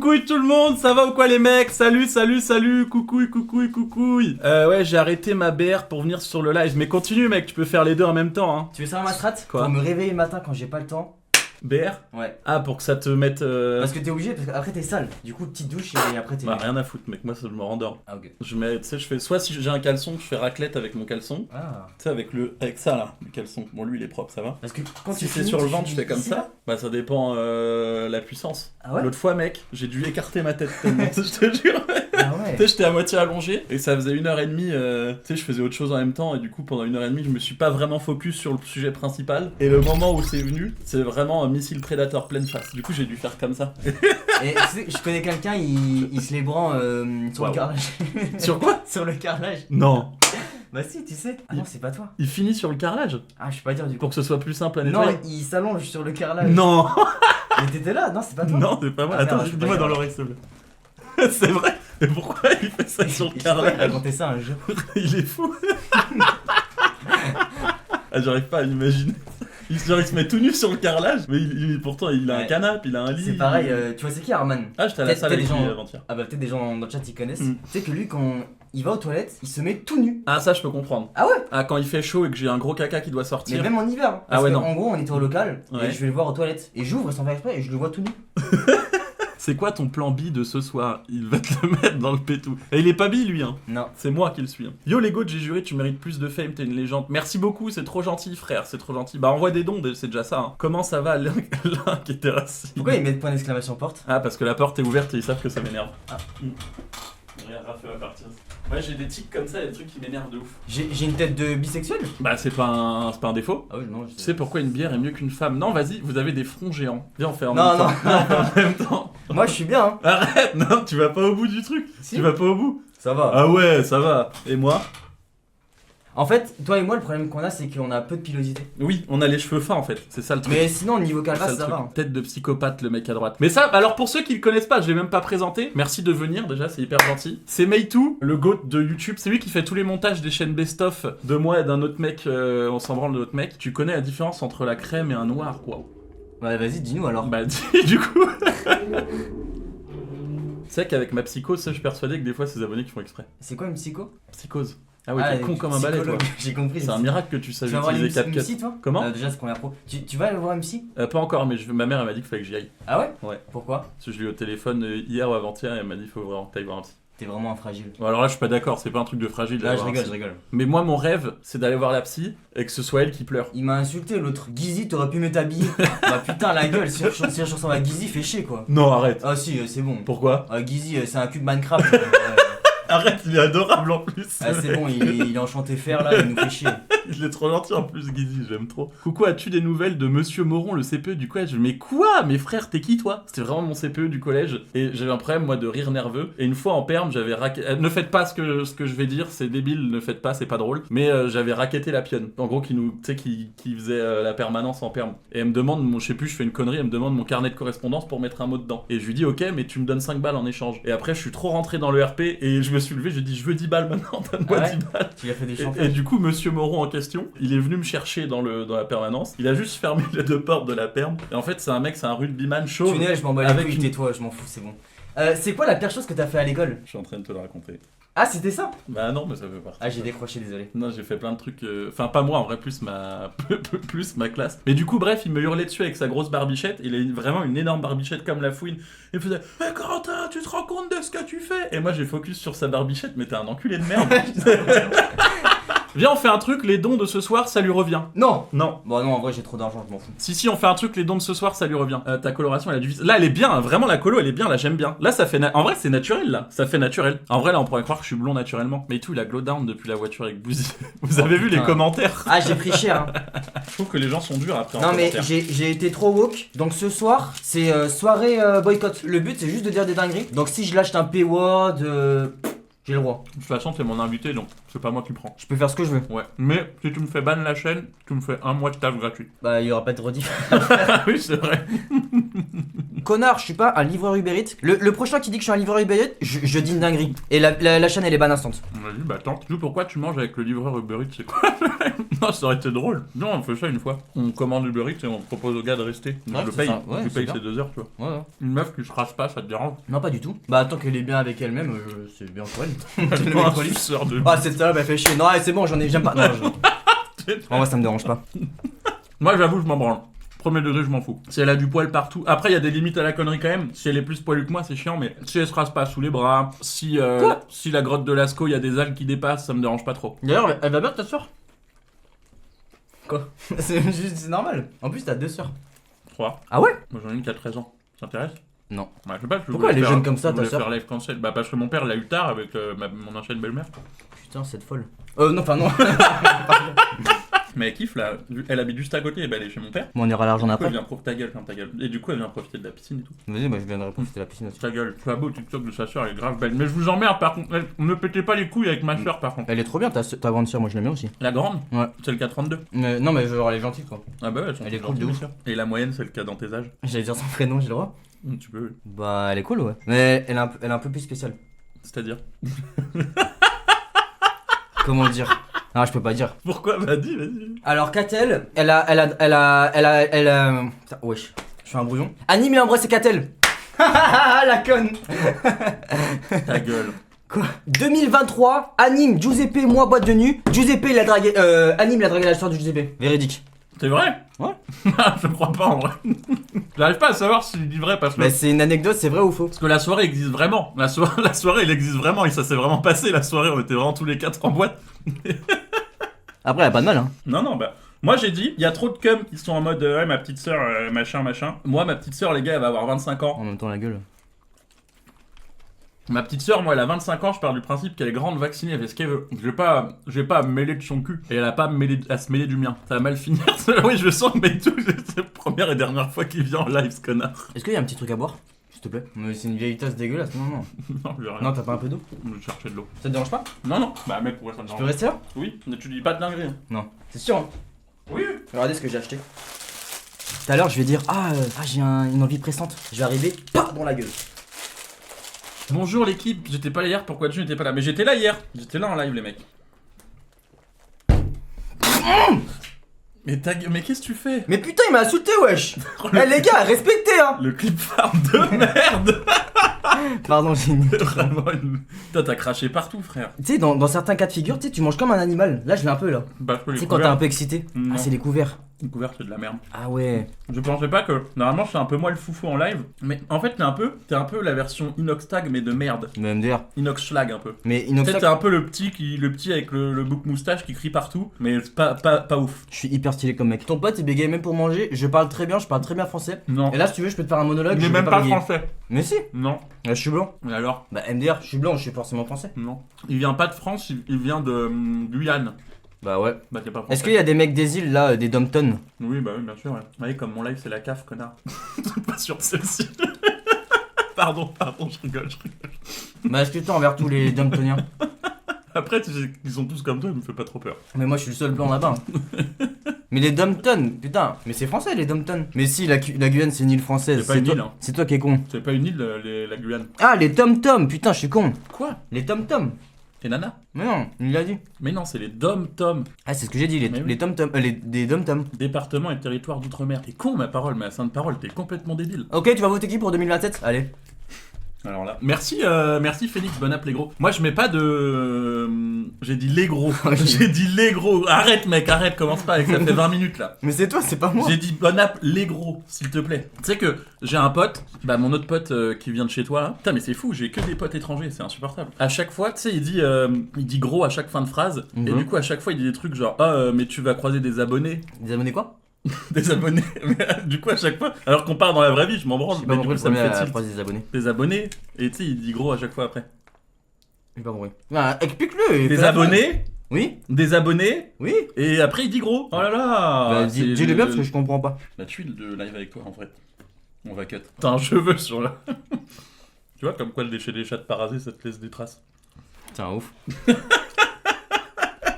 Coucouille tout le monde, ça va ou quoi les mecs? Salut, coucouille. Ouais, j'ai arrêté ma BR pour venir sur le live, mais continue mec, tu peux faire les deux en même temps hein. Tu veux savoir ma strat? Quoi? Pour me réveiller le matin quand j'ai pas le temps. BR? Ouais. Ah, pour que ça te mette... Parce que t'es obligé, parce qu'après t'es sale. Du coup, petite douche et après t'es... Bah rien à foutre mec, moi ça je me rendors. Ah ok. Je mets, tu sais, je fais soit si j'ai un caleçon, je fais raclette avec mon caleçon. Ah. Tu sais, avec ça là, le caleçon. Bon, lui il est propre, ça va. Parce que quand Si tu c'est finis, sur le tu ventre, je finis fais comme ici, ça. là. Bah ça dépend la puissance. Ah ouais? L'autre fois mec, j'ai dû écarter ma tête tellement, je te jure. Ah Tu ouais. sais, j'étais à moitié allongé et ça faisait 1h30. Tu sais, je faisais autre chose en même temps et du coup, pendant 1h30, je me suis pas vraiment focus sur le sujet principal. Et le moment où c'est venu, c'est vraiment un missile prédateur pleine face. Du coup, j'ai dû faire comme ça. Et tu sais, je connais quelqu'un, il se les branle sur Waouh. le carrelage. Sur quoi? Sur le carrelage. Non. Bah si, tu sais. Ah non, c'est pas toi. Il finit sur le carrelage Ah, je peux pas dire du coup. pour que ce soit plus simple à Non, nettoyer. il s'allonge sur le carrelage. Non. Mais t'étais là? Non, c'est pas toi. Non, c'est pas moi. Ah, merde, Attends, je peux dis-moi pas dans dire. l'oreille, s'il te plaît. C'est vrai? Mais pourquoi il fait ça sur le Je sais pas, il carrelage? racontait ça un jour. Il est fou. Ah, j'arrive pas à l'imaginer. Il se met tout nu sur le carrelage, mais pourtant il a un Ouais. canapé, il a un lit. C'est pareil, tu vois c'est qui Arman? Ah, j'étais à la Peut-être salle des avec lui gens- avant-hier. Ah bah peut-être des gens dans le chat ils connaissent. Mm. Tu sais que lui quand il va aux toilettes, il se met tout nu. Ah, ça je peux comprendre. Ah ouais? Ah, quand il fait chaud et que j'ai un gros caca qui doit Mais sortir. même en hiver. Ah ouais, non. En gros on était au local Ouais. et je vais le voir aux toilettes. Et j'ouvre sans faire exprès et je le vois tout nu. C'est quoi ton plan B de ce soir? Il va te le mettre dans le pétou. Et il est pas bi lui, hein. Non. C'est moi qui le suis. Hein. Yo Lego, j'ai juré, tu mérites plus de fame, t'es une légende. Merci beaucoup, c'est trop gentil frère, c'est trop gentil. Bah envoie des dons, c'est déjà ça. Hein. Comment ça va l'un qui était raciste? Pourquoi ils mettent point d'exclamation porte? Ah, parce que la porte est ouverte et ils savent que ça m'énerve. Ah. Regarde, Raphaël va partir. Ouais, j'ai des tics comme ça, des trucs qui m'énervent de ouf. J'ai une tête de bisexuel? Bah c'est pas un défaut. Ah oui non. Tu sais pourquoi une bière est mieux qu'une femme? Non, vas-y, vous avez des fronts géants. Viens, on fait en Non, même temps. non. Non, on fait en même temps. Moi je suis bien hein. Arrête, non, tu vas pas au bout du truc. Si. Tu vas pas au bout. Ça va. Ah ouais, ça va. Et moi? En fait, toi et moi le problème qu'on a c'est qu'on a peu de pilosité. Oui, on a les cheveux fins en fait. C'est ça le truc. Mais sinon niveau C'est ça, calebasse le ça truc. va. Hein. Tête de psychopathe, le mec à droite. Mais ça, alors pour ceux qui le connaissent pas, je l'ai même pas présenté. Merci de venir, déjà, c'est hyper gentil. C'est Meitu, le goat de YouTube. C'est lui qui fait tous les montages des chaînes best-of de moi et d'un autre mec. On s'en branle de l'autre mec. Tu connais la différence entre la crème et un noir, quoi. Ouais vas-y dis-nous alors. Bah, dis, du coup. C'est vrai qu'avec ma psychose, ça, je suis persuadé que des fois, c'est des abonnés qui font exprès. C'est quoi une psycho? Psychose. Ah ouais, t'es con comme un balai, toi. J'ai compris. C'est un miracle que tu Tu saches vas voir utiliser une CapCut. psy toi? Comment Déjà c'est première pro. Tu vas aller voir MC? Pas encore, mais ma mère, elle m'a dit qu'il fallait que j'y aille. Ah ouais? Ouais. Pourquoi? Parce que je l'ai eu au téléphone hier ou avant-hier et elle m'a dit qu'il faut vraiment que t'ailles voir un psy. T'es vraiment un fragile. Bon, alors là, je suis pas d'accord, c'est pas un truc de fragile. Là, d'aller je voir un rigole, psy. je rigole. Mais moi, mon rêve, c'est d'aller voir la psy et que ce soit elle qui pleure. Il m'a insulté l'autre. Gizzy, t'aurais pu t'habiller. Bah putain, la gueule, si je ressemble à Gizzy, fais chier quoi. Non, arrête. Ah si, c'est bon. Pourquoi? Gizzy, c'est un cube Minecraft. Arrête, il est adorable en plus. Ah, c'est bon, il est enchanté faire là, il nous fait chier. Il est trop gentil en plus, Guizy, j'aime trop. Coucou, as-tu des nouvelles de Monsieur Moron, le CPE du collège? Mais quoi? Mais frère, t'es qui toi? C'était vraiment mon CPE du collège et j'avais un problème, moi, de rire nerveux. Et une fois en perme, j'avais raquetté. Ne faites pas ce que je vais dire, c'est débile, ne faites pas, c'est pas drôle. Mais j'avais raquetté la pionne. En gros, qui faisait la permanence en perme. Et elle me demande, je sais plus, je fais une connerie, elle me demande mon carnet de correspondance pour mettre un mot dedans. Et je lui dis, ok, mais tu me donnes 5 balles en échange. Et après, je suis trop rentré dans le RP et je me suis levé, je dis, je veux 10 balles maintenant, donne-moi Ah ouais 10 balles. Tu lui as fait des Et chantages. du coup, Monsieur Moron en question, il est venu me chercher dans la permanence. Il a juste fermé les deux portes de la perme. Et en fait, c'est un rugbyman chaud. Tunnel, je m'en bats les avec couilles, une- tais-toi, je m'en fous, c'est bon. C'est quoi la pire chose que t'as fait à l'école? Je suis en train de te le raconter. Ah, c'était ça? Bah non, mais ça veut pas. Ah, j'ai décroché, désolé. Non, j'ai fait plein de trucs. Enfin, pas moi, en vrai, plus ma classe. Mais du coup, bref, il me hurlait dessus avec sa grosse barbichette. Il a vraiment une énorme barbichette comme la fouine. Il me faisait, mais Corentin, tu te rends compte de ce que tu fais? Et moi, j'ai focus sur sa barbichette, mais t'es un enculé de merde. Viens, on fait un truc, les dons de ce soir, ça lui revient. Non! Non. Bon, non, en vrai, j'ai trop d'argent, je m'en fous. Si, on fait un truc, les dons de ce soir, ça lui revient. Ta coloration, elle a du vis. Là, elle est bien, hein, vraiment, la colo, elle est bien, là, j'aime bien. Là, ça fait. En vrai, c'est naturel, là. Ça fait naturel. En vrai, là, on pourrait croire que je suis blond naturellement. Mais tout, il a glow down depuis la voiture avec Bouzy. Vous avez vu putain. les commentaires? Ah, j'ai pris cher, hein. Je trouve que les gens sont durs après en Non mais commentaire. j'ai été trop woke, donc ce soir c'est soirée boycott. Le but c'est juste de dire des dingueries. Donc si je lâche un P-word, j'ai le droit. De toute façon, t'es mon invité, donc c'est pas moi qui prends. Je peux faire ce que je veux. Ouais. Mais si tu me fais ban la chaîne, tu me fais un mois de taf gratuit. Bah il y aura pas de rediff. Oui, c'est vrai. connard, je suis pas un livreur Uber Eats. Le prochain qui dit que je suis un livreur Uber Eats, je dis une dinguerie. Et la chaîne elle est ban instant. Vas-y, bah attends. Du coup, pourquoi tu manges avec le livreur Uber Eats, c'est quoi? Non, ça aurait été drôle. Non, on fait ça une fois. On commande Uber Eats et on propose au gars de rester. Ouais, je le c'est paye. ça. Ouais, tu c'est payes bien. ces 2 heures, tu vois. Ouais. Une meuf qui se rase pas, ça te dérange? Non, pas du tout. Bah, tant qu'elle est bien avec elle-même, c'est bien pour elle. Le mec Un poli. suceur de... Ah, cette salope elle fait chier. Non, c'est bon, j'aime pas. Non, en vrai, ça me dérange pas. Moi, j'avoue, je m'en branle. Premier degré, je m'en fous. Si elle a du poil partout. Après, il y a des limites à la connerie quand même. Si elle est plus poilue que moi, c'est chiant, mais si elle se rase pas sous les bras, si la grotte de Lascaux, il y a des algues qui dépassent, ça me dérange pas trop. D'ailleurs, elle va bien ta soeur? Quoi? C'est normal. En plus, t'as 2 sœurs. 3. Ah ouais? Moi, j'en ai une qui a 13 ans. Ça t'intéresse? Non. Bah, je sais pas, Pourquoi elle est jeune comme ça, ta sœur? faire live cancel. Bah, parce que mon père l'a eu tard avec mon ancienne belle-mère. Putain, cette folle. Non, enfin, non. Mais elle kiffe là, elle habite juste à côté, et bah elle est chez mon père. Bon, on ira l'argent Du coup, après. elle vient profiter ta gueule, ferme ta gueule. Et du coup, elle vient profiter de la piscine et tout. Vas-y, bah, je viendrai profiter de la piscine aussi. Ta gueule, tu vois beau TikTok de sa soeur, elle est grave belle. Mais je vous emmerde par contre, ne pétez pas les couilles avec ma soeur par contre. Elle est trop bien, ta grande sœur, moi je l'aime bien aussi. La grande? Ouais. Celle qui a 32. Non, mais genre, elle est gentille quoi. Ah bah ouais, elles sont Elle est toutes cool de gentilles, ouf. mes sœurs. Et la moyenne, celle qui a dans tes âges? J'allais dire son prénom, j'ai le droit. Tu peux, oui. Bah, elle est cool, ouais. Mais elle est un peu plus spéciale. C'est-à-dire? Comment dire? Non, je peux pas dire. Pourquoi? Bah dis, vas-y. Alors, Catel, elle a. Putain, wesh, je suis un brouillon. Anime et embrasse Catel. La conne. Ta gueule. Quoi? 2023, anime Giuseppe, moi boîte de nuit. Giuseppe, il a dragué. Anime, il a dragué la soeur de Giuseppe. Véridique. C'est vrai? Ouais. Je crois pas en vrai. J'arrive pas à savoir s'il dit vrai parce que. Mais c'est une anecdote, c'est vrai ou faux? Parce que la soirée existe vraiment. La soirée, elle existe vraiment et ça s'est vraiment passé. La soirée, on était vraiment tous les 4 en boîte. Après, elle a pas de mal, hein. Non, bah. Moi j'ai dit, il y a trop de cums qui sont en mode ouais, ma petite soeur, machin. Moi, ma petite soeur, les gars, elle va avoir 25 ans. En même temps, la gueule. Ma petite soeur, moi, elle a 25 ans. Je pars du principe qu'elle est grande, vaccinée, elle fait ce qu'elle veut. Je vais pas à me mêler de son cul et elle a pas à se mêler du mien. Ça va mal finir. Oui, je sens, mais tout. C'est la première et dernière fois qu'il vient en live, ce connard. Est-ce qu'il y a un petit truc à boire? S'il te plaît. Mais c'est une vieille tasse dégueulasse. Non. Non, j'ai rien. Non, t'as pas un peu d'eau? Je vais chercher de l'eau. Ça te dérange pas? Non. Bah, mec, pourquoi ça me Tu peux dérange? rester là? Oui, mais tu dis pas de dinguerie. Hein. Non. C'est sûr, hein. Oui. Regardez ce que j'ai acheté. Tout à l'heure, je vais dire j'ai une envie pressante. Je vais arriver, pas dans la gueule. Bonjour l'équipe, j'étais pas là hier, pourquoi tu n'étais pas là? Mais j'étais là hier, j'étais là en live les mecs. Mais qu'est-ce que tu fais? Mais putain, il m'a insulté, wesh. Eh les gars, respectez, hein. Le clip farm de merde. Pardon, j'ai une... Vraiment une... Putain, t'as craché partout frère. Tu sais, dans certains cas de figure, tu sais, tu manges comme un animal. Là, je l'ai un peu, là. Bah, Tu sais, quand t'es un peu excité. Non. Ah, c'est les couverts. Une couverte, c'est de la merde. Ah ouais. Je pensais pas que... Normalement, je suis un peu moi le foufou en live. Mais en fait, t'es un peu la version Inox Tag, mais de merde. Mais MDR. Inox Schlag un peu. Mais Peut-être Inox, t'es un peu le petit avec le bouc moustache qui crie partout. Mais c'est pas ouf. je suis hyper stylé comme mec. Ton pote, il bégaye même pour manger. Je parle très bien français. Non. Et là, si tu veux, je peux te faire un monologue. Il je est vais même pas bégayer. français. Mais si. Non. Je suis blanc. Et alors? Bah, MDR, je suis blanc, je suis forcément français. Non. Il vient pas de France, il vient de Guyane. Bah ouais. Bah t'es pas français. Est-ce qu'il y a des mecs des îles là, des Dompton? Oui, bah oui, bien sûr. Ouais. Vous voyez, comme mon live, c'est la CAF, connard. Pas sur celle-ci. Pardon, je rigole. Bah, est-ce que toi envers tous les Domptoniens? Après, tu sais, ils sont tous comme toi, ils me fait pas trop peur. Mais moi je suis le seul blanc là-bas. Mais les Dompton, putain, mais c'est français les Dompton. Mais si, la Guyane c'est une île française. C'est pas une toi, île, hein. C'est toi qui es con. C'est pas une île, la Guyane. Ah, les Tom-Tom, putain, je suis con. Quoi? Les Tom-Tom. Et Nana? Mais non, il l'a dit. Mais non, c'est les Dom-Tom. Ah, c'est ce que j'ai dit, Mais oui. les Tom-Tom, des Dom-Tom. Département et territoire d'outre-mer. T'es con, ma parole, ma sainte parole, t'es complètement débile. Ok, tu vas voter qui pour 2027? Allez. Alors là. Merci Félix, bon app les gros. Moi je mets pas de. J'ai dit les gros. J'ai dit les gros. Arrête mec, arrête, commence pas avec ça fait 20 minutes là. Mais c'est toi, c'est pas moi. J'ai dit bon app les gros, s'il te plaît. Tu sais que j'ai un pote, bah mon autre pote qui vient de chez toi là. Putain mais c'est fou, j'ai que des potes étrangers, c'est insupportable. À chaque fois, tu sais, il dit gros à chaque fin de phrase. Et du coup à chaque fois il dit des trucs genre mais tu vas croiser des abonnés. Des abonnés quoi? Des abonnés. Mais, du coup à chaque fois, alors qu'on parle dans la vraie vie, je m'en branle. J'ai Mais pas du compris coup le ça me premier fait à la tilt. phrase des abonnés. Des abonnés. Et tu sais, il dit gros à chaque fois après. J'ai pas compris. Ah, explique-le. Des fais la abonnés. phrase. Oui. Des abonnés. Oui. Et après il dit gros. Oh là là. Bah, dis-le bien parce que je comprends pas. La tuile de live avec toi en vrai. On va cut. T'as un cheveu sur là. Tu vois comme quoi le déchet des chats parasés ça te laisse des traces. Putain, ouf.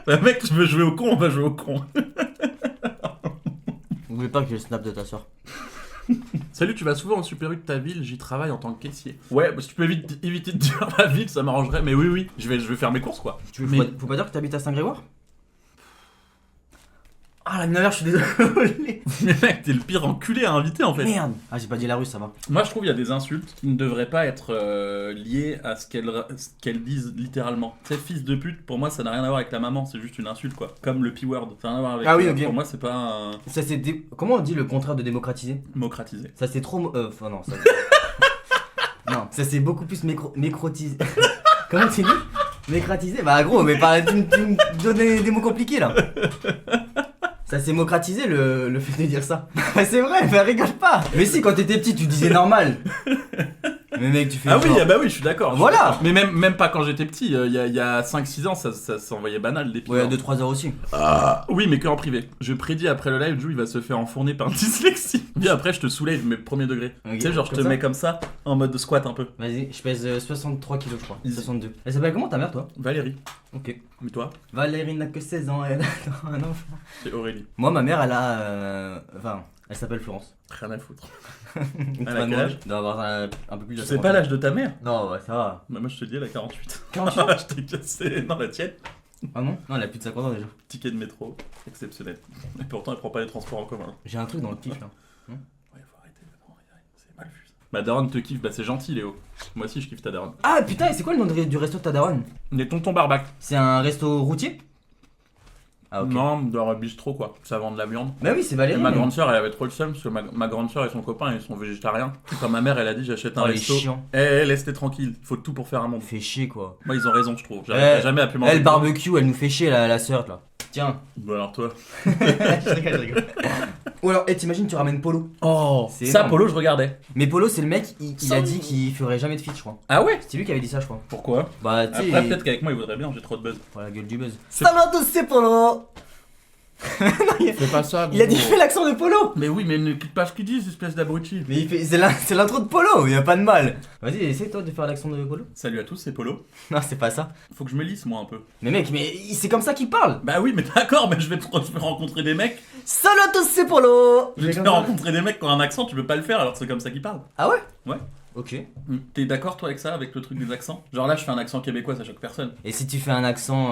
Bah, mec, tu veux jouer au con, on va jouer au con. N'oublie pas que j'ai le snap de ta soeur. Salut, tu vas souvent au Super U de ta ville, j'y travaille en tant que caissier. Ouais, bah, si tu peux éviter de dire la ville, ça m'arrangerait, mais oui, je vais faire mes courses quoi. Faut pas dire que t'habites à Saint-Grégoire? Ah la mineur, je suis désolé. Mais mec, t'es le pire enculé à inviter en fait. Merde. Ah, j'ai pas dit la rue, ça va. Moi je trouve qu'il y a des insultes qui ne devraient pas être liées à ce qu'elles disent littéralement. Tu sais, fils de pute, pour moi ça n'a rien à voir avec la maman, c'est juste une insulte quoi. Comme le P-word, ça n'a rien à voir avec Ah oui, ok. Pour moi c'est pas un Ça c'est Comment on dit le contraire de démocratiser? démocratisé. Ça c'est trop... Enfin non, ça... non, ça c'est beaucoup plus mécrotisé. Comment tu dis? Mécratisé? Bah gros, mais tu me donnes des mots compliqués là. Ça s'est démocratisé le fait de dire ça. Bah c'est vrai, mais rigole pas. Mais si, quand t'étais petit, tu disais normal. Mais mec, tu fais Ah genre... oui, bah oui, je suis d'accord. Voilà. Mais même pas quand j'étais petit, il y a 5-6 ans, ça s'envoyait banal les Ouais, 2-3 heures aussi. Oui, mais que en privé. Je prédis après le live, Jou, il va se faire enfourner par dyslexie. Viens, après, je te soulève, mais premier degré. Ok, Tu sais, genre, je te ça mets comme ça, en mode squat un peu. Vas-y, je pèse 63 kilos, je crois. Easy. 62. Elle s'appelle comment ta mère, toi? Valérie. Ok. Mais toi, Valérie n'a que 16 ans, elle a un enfant. c'est Aurélie. Moi, ma mère, elle a... Enfin, elle s'appelle Florence. Rien à foutre. Elle a quel âge? doit avoir un peu plus de... Tu sais pas l'âge de ta mère? Non, ouais, ça va. Bah, moi, je te dis, elle a 48. 48 ans? Je t'ai cassé. Non, la tienne. Ah non? Non, elle a plus de 50 ans déjà. Ticket de métro, exceptionnel. Et pourtant, elle prend pas les transports en commun. J'ai un truc dans le kiff là. Ouais, faut arrêter. Non, c'est mal vu ça. Ma daronne te kiffe, bah c'est gentil, Léo. Moi aussi, je kiffe ta daronne. Ah putain, et c'est quoi le nom du resto de ta daronne? Les tontons barbac. C'est un resto routier? Ah ok. Non, dans un bistrot quoi. Ça vend de la viande. Bah oui, c'est Et Valérie. ma mais- grande sœur, elle avait trop le seum parce que ma grande sœur et son copain, ils sont végétariens. Quand ma mère, elle a dit j'achète un Oh, les resto. chiants. Laisse-les tranquilles. Faut tout pour faire un monde. Fait chier quoi. Moi, ils ont raison, je trouve. J'arriverai jamais à pu manger. Elle barbecue, elle nous fait chier la sœur là. Tiens. Bon alors toi. je rigole. Ou alors, t'imagines, tu ramènes Polo. Oh. C'est Ça, énorme. Polo, je regardais. Mais Polo, c'est le mec, il a dit qu'il ferait jamais de feat, je crois. Ah ouais. C'est lui qui avait dit ça, je crois. Pourquoi? Bah, tu sais. Après, peut-être qu'avec moi, il voudrait bien. J'ai trop de buzz. Oh la gueule du buzz. C'est- Salut à tous, c'est Polo. Fais pas ça. Il a dit, il fait l'accent de Polo. Mais oui, mais ne quitte pas ce qu'ils disent, espèce d'abruti. Mais c'est l'intro de Polo, y a pas de mal. Vas-y, essaie toi de faire l'accent de Polo. Salut à tous, c'est Polo. Non, c'est pas ça. Faut que je me lisse moi un peu. Mais mec, c'est comme ça qu'il parle. Bah oui, mais d'accord, mais je vais rencontrer des mecs. Salut à tous, c'est Polo. Je vais te faire rencontrer des mecs qui ont un accent, tu peux pas le faire alors que c'est comme ça qu'ils parlent. Ah ouais? Ouais. Ok. T'es d'accord toi avec ça, avec le truc des accents? Genre là, je fais un accent québécois, ça choque personne. Et si tu fais un accent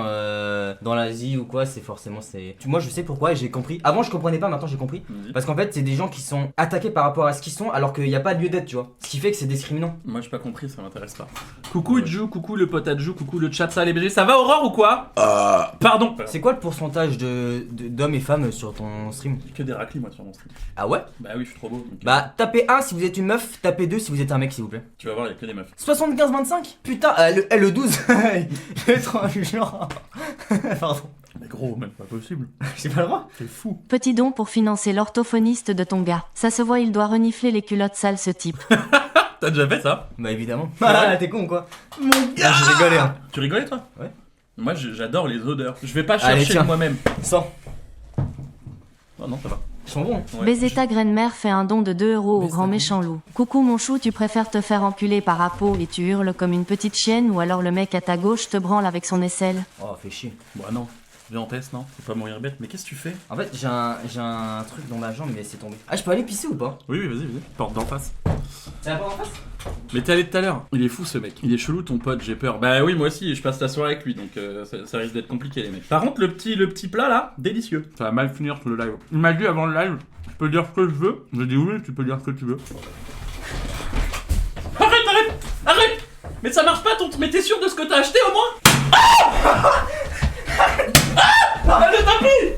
dans l'Asie ou quoi, c'est forcément Moi je sais pourquoi et j'ai compris. Avant je comprenais pas, maintenant j'ai compris. Vas-y. Parce qu'en fait c'est des gens qui sont attaqués par rapport à ce qu'ils sont alors qu'il n'y a pas lieu d'être, tu vois. Ce qui fait que c'est discriminant. Moi j'ai pas compris, ça m'intéresse pas. Coucou Jou, coucou le pote à Jou, coucou le chat, ça les BG, ça va Aurore ou quoi? Pardon. C'est quoi le pourcentage d'hommes et femmes sur ton stream? Que des raclis moi sur mon stream. Ah ouais? Bah oui, je suis trop beau. Donc, Bah tapez 1 si vous êtes une meuf, tapez 2 si vous êtes un mec s'il vous plaît. tu vas voir, il y a que des meufs. 75-25? Putain, le 12 Le 3 genre. Pardon. Mais gros, même pas possible. J'ai pas le droit. C'est fou. Petit don pour financer l'orthophoniste de ton gars. Ça se voit, il doit renifler les culottes sales ce type. T'as déjà fait ça? Bah évidemment. Ouais. Ah t'es con quoi. Mon Ah, j'ai rigolé hein. Tu rigolais toi? Ouais. Moi j'adore les odeurs. Je vais pas Allez, chercher tiens. moi-même. 100. Oh non, ça va. Ils sont bons. Hein. Ouais. Baiser ta graine mère fait un don de 2 € au Baiser grand ta méchant loup. Coucou mon chou, tu préfères te faire enculer par Apo et tu hurles comme une petite chienne ou alors le mec à ta gauche te branle avec son aisselle. Oh fait chier. Bah non. Viens en test, non? Faut pas mourir bête. Mais qu'est-ce que tu fais? En fait j'ai un truc dans ma jambe mais c'est tombé. Ah je peux aller pisser ou pas? Oui, vas-y. Porte d'en face. C'est la porte en face? Mais t'es allé tout à l'heure. Il est fou ce mec. Il est chelou ton pote, j'ai peur. Bah oui, moi aussi, je passe la soirée avec lui, donc ça risque d'être compliqué les mecs. Par contre, le petit plat là, délicieux. Ça va mal finir le live. Il m'a dit avant le live, je peux dire ce que je veux. J'ai dit oui, tu peux dire ce que tu veux. Arrête! Mais ça marche pas ton... Mais t'es sûr de ce que t'as acheté au moins? Ah le tapis!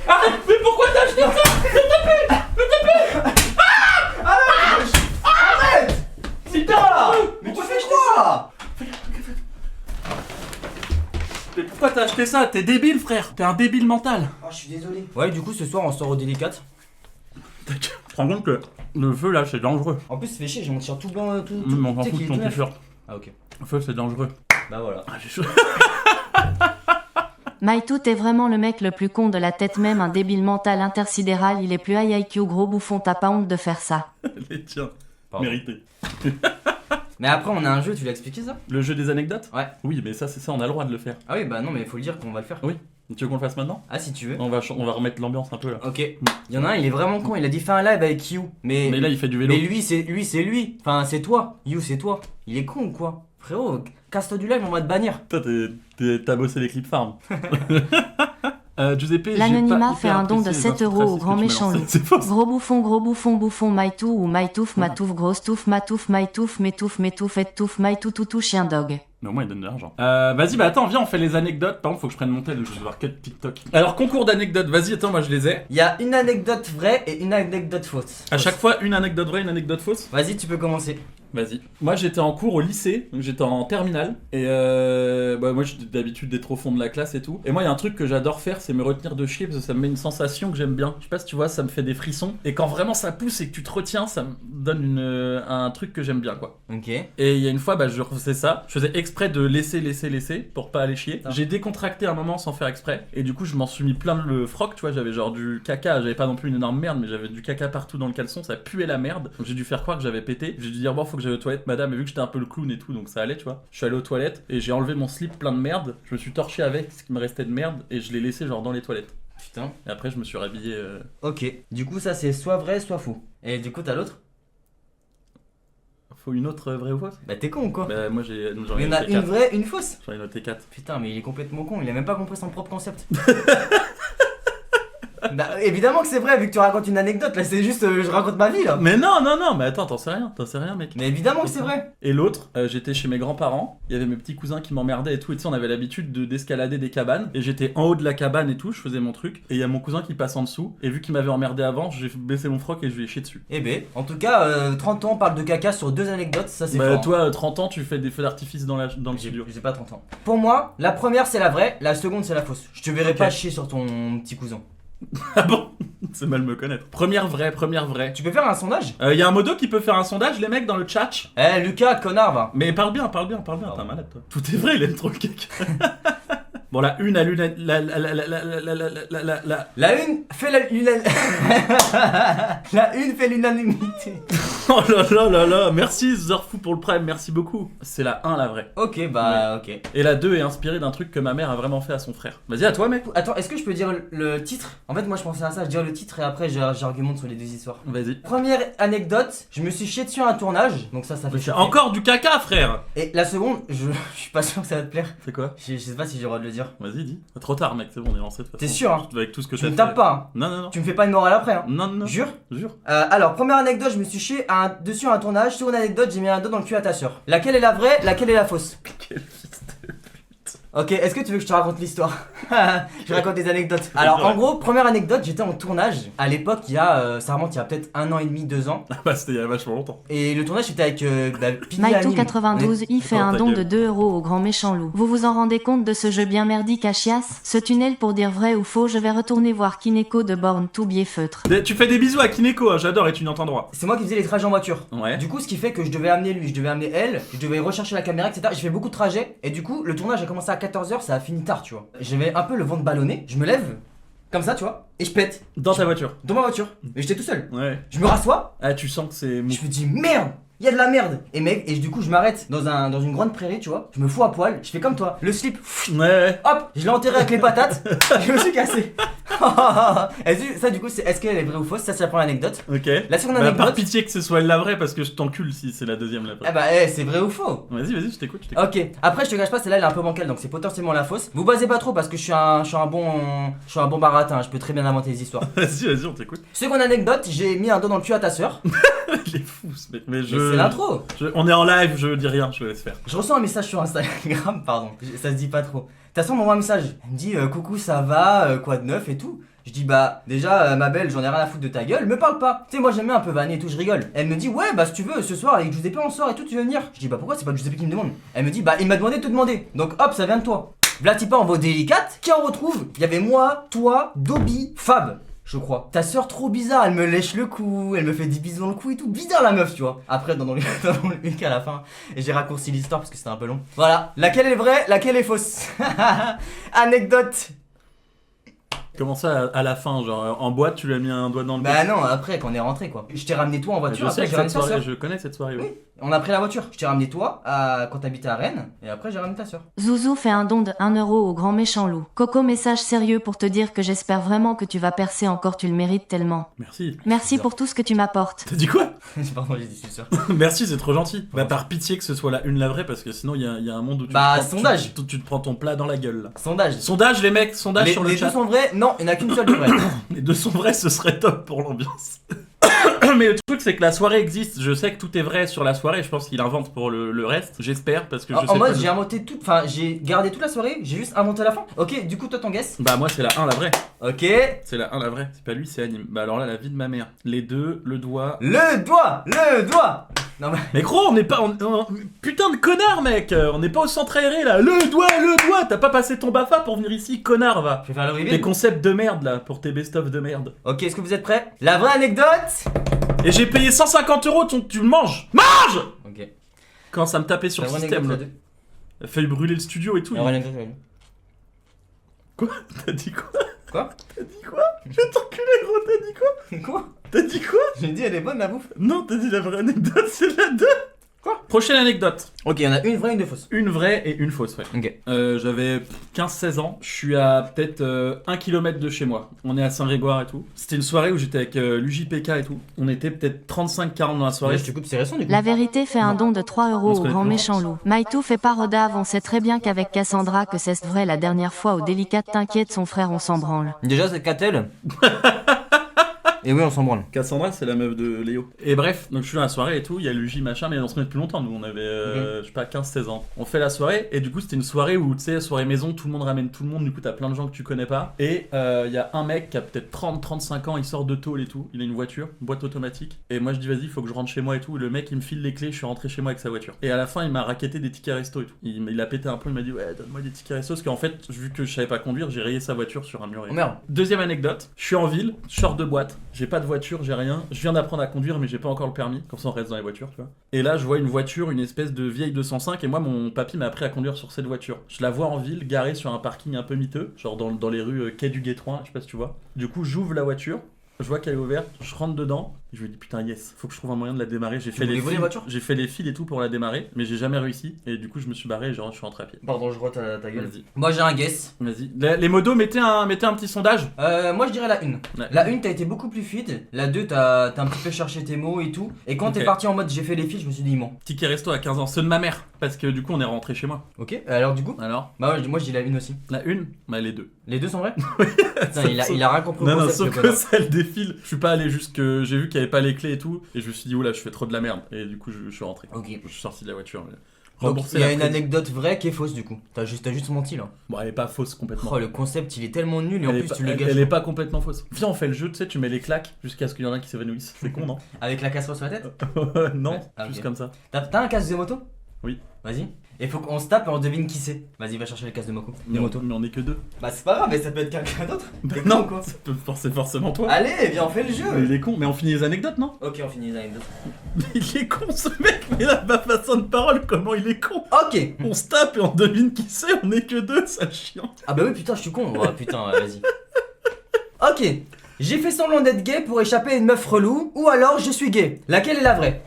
Arrête! Mais pourquoi t'as acheté ça? Putain! Mais tu fais quoi? Mais pourquoi t'as acheté ça? T'es débile frère! T'es un débile mental! Oh je suis désolé. Ouais du coup ce soir on sort au délicate. Tu te rends compte que le feu là c'est dangereux. En plus ça fait chier, j'ai mon t-shirt tout blanc tout. Même on s'en tu sais fout qu'il de est ton tout neuf. t-shirt. Ah ok. Le feu c'est dangereux. Bah voilà. Ah j'ai chaud. Maïtou, t'es vraiment le mec le plus con de la tête, même un débile mental intersidéral, il est plus high IQ, gros bouffon, t'as pas honte de faire ça. Les tiens. Pardon. Mérité. Mais après on a un jeu, tu l'as expliqué ça? Le jeu des anecdotes? Ouais. Oui mais ça c'est ça, on a le droit de le faire. Ah oui bah non mais faut le dire qu'on va le faire. Oui. Tu veux qu'on le fasse maintenant? Ah, si tu veux. On va remettre l'ambiance un peu là. Ok. Il y en a un, il est vraiment con. Il a dit fais un live avec You. Mais là, il fait du vélo. Mais lui, c'est lui. Enfin, c'est toi. You, c'est toi. Il est con ou quoi? Frérot, casse-toi du live, on va te bannir. Toi, t'as bossé les clips farm. Giuseppe, L'anonymat fait un don de 7 euros au grand méchant loup. C'est faux. Gros bouffon, maïtou ou maïtouf, matouf, grosse touffe, matouf, maïtouf, métouf, étouffe, maïtou, toutou, chien dog. Mais au moins il donne de l'argent. Vas-y, bah attends, viens, on fait les anecdotes. Par contre, faut que je prenne mon tel, je vais voir que de TikTok. Alors, concours d'anecdotes, vas-y, attends, moi je les ai. Il y a une anecdote vraie et une anecdote fausse. À chaque fois, une anecdote vraie, une anecdote fausse. Vas-y, tu peux commencer. Vas-y. Moi j'étais en cours au lycée, donc j'étais en terminale. Et moi j'ai d'habitude d'être au fond de la classe et tout. Et moi il y a un truc que j'adore faire, c'est me retenir de chier parce que ça me met une sensation que j'aime bien. Je sais pas si tu vois, ça me fait des frissons. Et quand vraiment ça pousse et que tu te retiens, ça me donne un truc que j'aime bien quoi. Ok. Et il y a une fois, je refaisais ça. Je faisais exprès de laisser pour pas aller chier. J'ai décontracté un moment sans faire exprès. Et du coup je m'en suis mis plein le froc, tu vois. J'avais genre du caca, j'avais pas non plus une énorme merde, mais j'avais du caca partout dans le caleçon, ça puait la merde. Donc j'ai dû faire croire que j'avais pété. J'ai dû dire bon, faut que j'aille aux toilettes madame. Et vu que j'étais un peu le clown et tout, donc ça allait, tu vois. Je suis allé aux toilettes et j'ai enlevé mon slip plein de merde. Je me suis torché avec ce qui me restait de merde et je l'ai laissé genre dans les toilettes. Putain. Et après, je me suis rhabillé. Ok. Du coup, ça c'est soit vrai, soit faux. Et du coup, t'as l'autre? Faut une autre vraie ou fausse? Bah, t'es con ou quoi? Bah, moi j'en Il ai y en a noté une 4. vraie, une fausse? J'en ai noté 4. Putain, mais il est complètement con. Il a même pas compris son propre concept. Bah, évidemment que c'est vrai, vu que tu racontes une anecdote. Là, c'est juste, je raconte ma vie là. Mais non, mais attends, t'en sais rien, mec. Mais évidemment que c'est vrai. Et l'autre, j'étais chez mes grands-parents, il y avait mes petits cousins qui m'emmerdaient et tout, et tu sais, on avait l'habitude d'escalader des cabanes, et j'étais en haut de la cabane et tout, je faisais mon truc, et il y a mon cousin qui passe en dessous, et vu qu'il m'avait emmerdé avant, j'ai baissé mon froc et je lui ai chié dessus. Eh ben, en tout cas, 30 ans, on parle de caca sur 2 anecdotes, ça c'est Bah fort. toi, 30 ans, tu fais des feux d'artifice dans le studio. J'ai pas 30 ans. Pour moi, la première c'est la vraie, la seconde c'est la fausse. Je te verrai Ok. pas chier sur ton petit cousin. Ah bon? C'est mal me connaître. Première vraie. Tu peux faire un sondage? Il y a un modo qui peut faire un sondage, les mecs, dans le chat. Eh Lucas, connard va. Mais parle bien, t'es un malade toi. Tout est vrai, il aime trop le cake. Bon, la une à l'une. La une fait la une fait l'unanimité. Oh là là, merci Zorfou pour le prime, merci beaucoup. C'est la 1 la vraie. Ok, bah ok. Et la 2 est inspirée d'un truc que ma mère a vraiment fait à son frère. Vas-y, à toi mec. Attends, est-ce que je peux dire le titre? En fait, moi je pensais à ça, je dirais le titre et après j'argumente sur les deux histoires. Vas-y. Première anecdote, je me suis chié dessus à un tournage, donc ça fait C'est chauffer. encore du caca, frère. Et la seconde, je suis pas sûr que ça va te plaire. C'est quoi? Je sais pas si j'ai le droit de le dire. Vas-y, dis. Trop tard, mec, c'est bon, on est lancé de toute façon. T'es sûr, hein? Avec tout ce que Tu t'as me fait. tapes pas, hein? Non. Tu me fais pas une morale après, hein? Non. Jure? Jure. Alors, première anecdote, je me suis chié dessus à un tournage. Seconde anecdote, j'ai mis un dos dans le cul à ta soeur. Laquelle est la vraie, laquelle est la fausse? Quel fils de pute. Ok, est-ce que tu veux que je te raconte l'histoire? Je raconte des anecdotes. Alors, en gros, première anecdote, j'étais en tournage. À l'époque, ça remonte il y a peut-être 1 an et demi, 2 ans. Ah bah c'était il y a vachement longtemps. Et le tournage, c'était avec Pini Anime. Maïtou92, il fait un ta don gueule. de 2 euros au grand méchant loup. Vous vous en rendez compte de ce jeu bien merdique à chiasse? Ce tunnel pour dire vrai ou faux, je vais retourner voir Kineko de Born tout biais feutre. Tu fais des bisous à Kineko, hein, j'adore et tu n'entends droit. C'est moi qui faisais les trajets en voiture. Ouais. Du coup, ce qui fait que je devais amener lui, je devais amener elle, je devais rechercher la caméra, etc. J'ai fait beaucoup de trajets. Et du coup, le tournage a commencé à 14h, ça a fini tard, tu vois. J'avais un peu le ventre ballonné, je me lève, comme ça, tu vois, et je pète. Dans ta voiture. Dans ma voiture. Mais j'étais tout seul. Ouais. Je me rassois, Ah, tu sens que c'est mou. je me dis merde, il y a de la merde. Et mec, et du coup, je m'arrête dans une grande prairie, tu vois. Je me fous à poil, je fais comme toi, le slip, Ouais. hop, je l'ai enterré avec les patates, je me suis cassé. Ça, du coup, est-ce qu'elle est vraie ou fausse? Ça, c'est la première anecdote. Ok. La seconde Bah, par anecdote. pitié que ce soit la vraie parce que je t'encule si c'est la deuxième la vraie. Eh bah, c'est vrai ou faux? Vas-y, je t'écoute. Ok, après je te cache pas, celle-là elle est un peu bancale donc c'est potentiellement la fausse. Vous basez pas trop parce que je suis un bon baratin, je peux très bien inventer des histoires. Vas-y, on t'écoute. Seconde anecdote, j'ai mis un dos dans le cul à ta soeur. Il est fou ce mec. Mais Mais c'est l'intro. on est en live, je dis rien, je laisse faire. Je reçois un message sur Instagram, pardon, ça se dit pas trop. Ta soeur m'envoie un message, elle me dit coucou ça va, quoi de neuf et tout. Je dis bah déjà ma belle j'en ai rien à foutre de ta gueule, me parle pas. Tu sais moi j'aime bien un peu vanner et tout, je rigole. Elle me dit ouais bah si tu veux ce soir avec Giuseppe on sort et tout tu veux venir. Je dis bah pourquoi c'est pas Giuseppe qui me demande. Elle me dit bah il m'a demandé de te demander. Donc hop ça vient de toi. Vlatipa en vaut délicate, qui en retrouve? Il y avait moi, toi, Dobby, Fab. Je crois. Ta soeur trop bizarre, elle me lèche le cou, elle me fait des bisous dans le cou et tout. Bizarre la meuf, tu vois. Après, dans le week à la fin, et j'ai raccourci l'histoire parce que c'était un peu long. Voilà. Laquelle est vraie, laquelle est fausse? Anecdote. Comment ça à la fin, genre en boîte tu lui as mis un doigt dans le Bah non, après quand on est rentré quoi. Je t'ai ramené toi en voiture, Je sais après que j'ai ramené cette ta soirée, soeur. je connais cette soirée. Oui. Ouais. On a pris la voiture. Je t'ai ramené toi quand t'habitais à Rennes. Et après, j'ai ramené ta soeur. Zouzou fait un don de 1 euro au grand méchant loup. Coco, message sérieux pour te dire que j'espère vraiment que tu vas percer encore, tu le mérites tellement. Merci. Merci pour tout ce que tu m'apportes. T'as dit quoi? Pardon, j'ai dit, je suis sûr. Merci, c'est trop gentil. Bah, par pitié que ce soit la une la vraie, parce que sinon, il y a un monde où tu, Bah, te prends, sondage. tu te prends ton plat dans la gueule. Là. Sondage. Sondage, les mecs, sondage sur le Les chat. deux sont vrais? Non, il n'y en a qu'une seule de vraie. Les deux sont vrais, ce serait top pour l'ambiance. Mais le truc, c'est que la soirée existe. Je sais que tout est vrai sur la soirée. Je pense qu'il invente pour le reste. J'espère, parce que je sais En mode, pas. j'ai inventé tout. Enfin, j'ai gardé toute la soirée. J'ai juste inventé la fin. Ok, du coup, toi, ton guess. Bah, moi, c'est la 1, la vraie. Ok. C'est la 1, la vraie. C'est pas lui, c'est Anime. Bah, alors là, la vie de ma mère. Les deux, le doigt. Le doigt. Le doigt. Non, mais. Mais gros, on n'est pas. Putain de connard, mec! On n'est pas au centre aéré là! Le doigt! T'as pas passé ton BAFA pour venir ici, connard, va! Je vais faire le Tes reveal. concepts de merde là, pour tes best-of de merde. Ok, est-ce que vous êtes prêts? La vraie anecdote. Et j'ai payé 150 euros, tu le manges! Mange! Ok. Quand ça me tapait sur La le vraie système là. anecdote, Il a failli brûler le studio et tout. la vraie anecdote, la vraie. Quoi? T'as dit quoi? Quoi? T'as dit quoi? Je vais t'enculer, gros, t'as dit quoi? Quoi? T'as dit quoi? J'ai dit, elle est bonne la bouffe. Non, t'as dit la vraie anecdote, c'est la 2! Quoi? Prochaine anecdote. Ok, il y en a une vraie et une de fausse. Une vraie et une fausse, ouais. Ok. J'avais 15-16 ans, je suis à peut-être 1 km de chez moi. On est à Saint-Grégoire et tout. C'était une soirée où j'étais avec l'UJPK et tout. On était peut-être 35-40 dans la soirée. Ouais, je te coupe, c'est récent du coup. La vérité fait un don de 3 euros On se au connaît grand plus. méchant loup. Maïtou fait pas Rodave, on sait très bien qu'avec Cassandra que c'est vrai la dernière fois au délicat t'inquiète son frère on s'en branle. Déjà, c'est Catel. Et oui, on s'en branle. Cassandra, c'est la meuf de Léo. Et bref, donc je suis dans la soirée et tout, il y a l'UJ machin, mais on se met depuis longtemps, nous on avait, je sais pas, 15-16 ans. On fait la soirée, et du coup c'était une soirée où, tu sais, soirée maison, tout le monde ramène tout le monde, du coup t'as plein de gens que tu connais pas. Et il y a un mec qui a peut-être 30-35 ans, il sort de tôle et tout, il a une voiture, une boîte automatique. Et moi je dis vas-y, faut que je rentre chez moi et tout. Le mec il me file les clés, je suis rentré chez moi avec sa voiture. Et à la fin il m'a racketté des tickets resto et tout. Il a pété un peu, il m'a dit ouais, donne-moi des tickets resto, parce qu'en fait, vu que je savais pas conduire, j'ai rayé sa voiture sur un mur. Oh merde. Deuxième anecdote, je suis en ville, je sors de boîte, j'ai pas de voiture, j'ai rien, je viens d'apprendre à conduire mais j'ai pas encore le permis, comme ça on reste dans les voitures, tu vois. Et là je vois une voiture, une espèce de vieille 205 et moi mon papy m'a appris à conduire sur cette voiture. Je la vois en ville, garée sur un parking un peu miteux, genre dans les rues Quai du Guétroin, je sais pas si tu vois. Du coup j'ouvre la voiture, je vois qu'elle est ouverte, je rentre dedans, et je me dis putain yes, faut que je trouve un moyen de la démarrer. J'ai fait voulais les voler fils, la voiture j'ai fait les fils et tout pour la démarrer, mais j'ai jamais réussi. Et du coup je me suis barré et genre, je suis rentré à pied. Pardon, je vois ta gueule. Vas-y, Moi, j'ai un guess. vas-y. Les modos, mettez un petit sondage. Moi, je dirais la 1. Ouais. La 1, t'as été beaucoup plus fluide. La 2, t'as un petit peu cherché tes mots et tout. Et quand Ok. t'es parti en mode j'ai fait les fils, je me suis dit il ment. Ticket resto à 15 ans, ceux de ma mère, parce que du coup on est rentré chez moi. Ok, alors du coup Alors, Bah, moi, je dis la 1 aussi. la une, bah les deux. Les deux sont vrais Putain, il a rien compris au Non, non, concept, sauf le que connard. ça, elle défile. Je suis pas allé jusque. J'ai vu qu'il y avait pas les clés et tout. Et je me suis dit, oula, je fais trop de la merde. Et du coup, je suis rentré. Ok. Je suis sorti de la voiture. Mais... Donc, Rembourser il y a la une prise. anecdote vraie qui est fausse du coup. T'as juste menti là. Bon, elle est pas fausse complètement. Oh, le concept il est tellement nul et en elle, est plus pas, tu le elle- gâches. elle est pas complètement fausse. Viens, on fait le jeu, tu sais, tu mets les claques jusqu'à ce qu'il y en a qui s'évanouissent. C'est con, non? Avec la casserole sur la tête Non, Ouais. Ah, juste ok. comme ça. T'as un casque de moto Oui. Vas-y. Et faut qu'on se tape et on devine qui c'est. Vas-y, va chercher le casque de moto. Mais on est que deux. Bah, c'est pas grave, mais ça peut être quelqu'un d'autre. T'es con non, ou quoi ça peut c'est forcément toi. Allez, viens, on fait le Mais jeu. il est con, mais on finit les anecdotes, non? Ok, on finit les anecdotes. Il est con ce mec, mais là, ma façon de parole, comment il est con. Ok. On se tape et on devine qui c'est, on est que deux, ça chiant. Ah bah oui, putain, je suis con. Oh, putain, vas-y. Ok. J'ai fait semblant d'être gay pour échapper à une meuf relou, ou alors je suis gay. Laquelle est la vraie?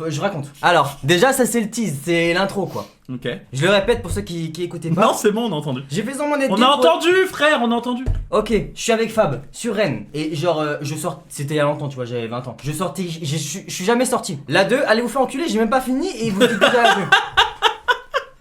Je raconte. Alors, déjà, ça c'est le tease, c'est l'intro quoi. Ok. Je le répète pour ceux qui écoutaient pas. Non, c'est bon, on a entendu. J'ai fait semblant d'être On gay a pour- entendu, frère, on a entendu. Ok, je suis avec Fab sur Rennes et genre je sors, c'était il y a longtemps, tu vois, j'avais 20 ans. Je sortais, je suis jamais sorti. La 2, allez vous faire enculer, j'ai même pas fini et vous dites déjà la 2.